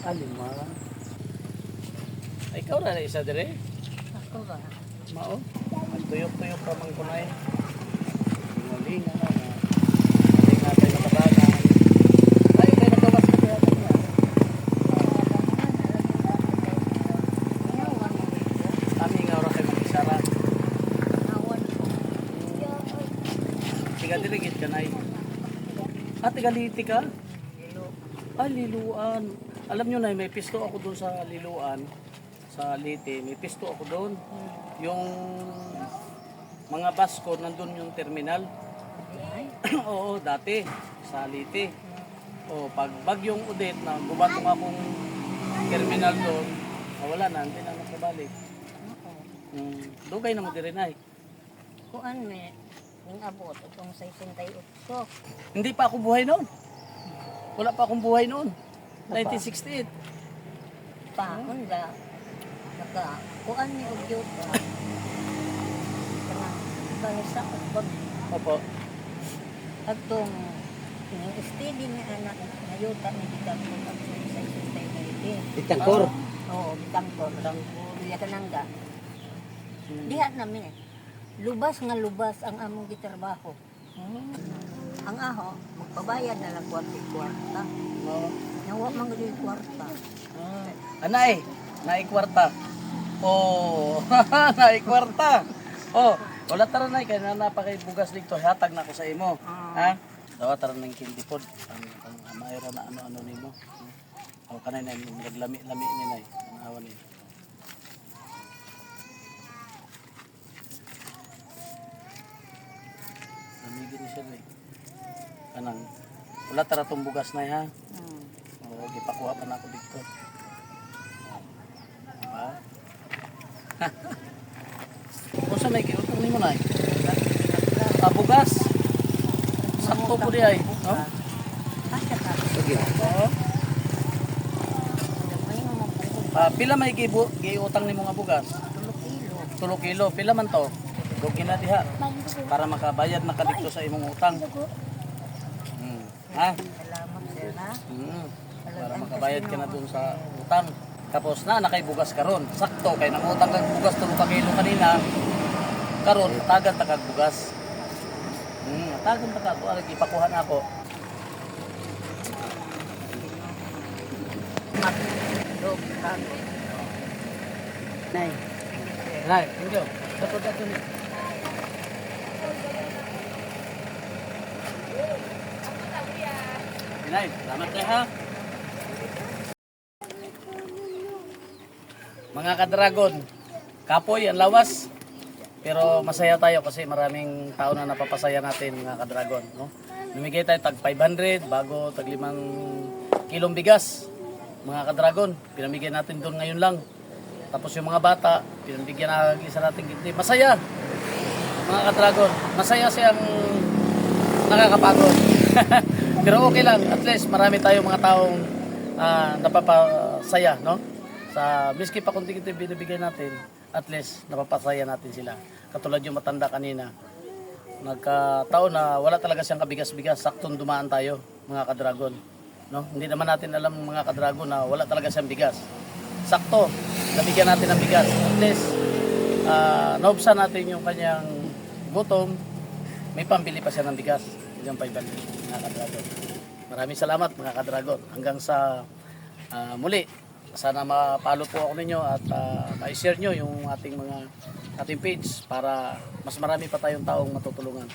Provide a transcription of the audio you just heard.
Lima. Ay, ikaw na isa dire? Ako ba? Mao. Magtuyok-tuyok pa man kunay. Muling ano na. Ating natin na kabagan. Ay, may nagawas ka kaya niya. Kami nga oras ay mag-isara. Tiga dirigit ka na tigaliti ka? Ay, liluan. Alam nyo na, may pisto ako doon sa liluan. Sa Liti, may pisto ako doon. Yung mga bus ko, nandun yung terminal. Oo, dati. Sa Liti. O, pag bagyong Odette na gubatong akong terminal doon, wala na, hindi na nakabalik. Dugay na mo din rin ay. Kuan me, yung abot, itong 68. Hindi pa ako buhay noon. Wala pa akong buhay noon. 1968. Paon da. Naka, kuan ni Ugyo pa. Balasa at bag. Opo. Atong yung steady ni anak nayuta ni Bitangkor at sa 68. Bitangkor? Oo, Bitangkor. Duya Kanangga. Diha namin eh. Lubas nga lubas ang among gitrabaho. Ang aho, magpabayad na lang kwarta. Oo. Nawa man gid kwarta. Anay, naikwarta. Oh, naikwarta. Oh, wala tara na kay napakay bugas dito hatag na ko sa imo. Ha? Dawa tara nang kindi pod. Ang mayro na ano-ano nimo. O kanay na naglami-lami ni nay. Ang awan ni. Namigin ni siya ni. Kanang wala tara tong bugas na ha. Oo, gipakuha pa na ako dito. Ha? Kung saan may kiutang ni mo na bugas. Sakto po di ay. No? Sige. Oo. Pila may giutang ni mo nga bugas? 3 kilo. Pila man to? Dugi na diha. Para makabayad na ka dito sa imong utang. Ha? Salamat sir ha. Para makabayad ka na dun sa utang. Tapos nakay bugas karon. Sakto kay nangutang kag bugas 3 kilo kanina. Karon tagan ta kag bugas. Tagan ta kag lagi ipakuha na ako. Nay. Nay, injo. Dapat ato ni. Nay, salamat kayo ha. Mga ka-dragon, kapoy ang lawas. Pero masaya tayo kasi maraming tao na napapasaya natin mga ka-dragon. No? Namigay tayo tag 500 bago tag 5 kilong bigas. Mga ka-dragon, pinamigay natin doon ngayon lang. Tapos yung mga bata, pinamigyan na isa natin ginti. Masaya mga ka-dragon. Masaya siyang nakakapagod. Pero okay lang, at least marami tayong mga taong napapasaya, no? Sa miski pa kunti-kunti binibigay natin, at least napapasaya natin sila. Katulad yung matanda kanina, nagkataon na wala talaga siyang kabigas-bigas, saktong dumaan tayo, mga ka-dragon. No? Hindi naman natin alam mga ka-dragon na wala talaga siyang bigas. Sakto, nabigyan natin ng bigas. At least, naubsan natin yung kanyang gutom, may pambili pa siya ng bigas. Yung 500 mga ka-dragon. Maraming salamat mga ka-dragon. Hanggang sa muli. Sana mapalo po ako ninyo at ma-share nyo yung ating page para mas marami pa tayong taong matutulungan.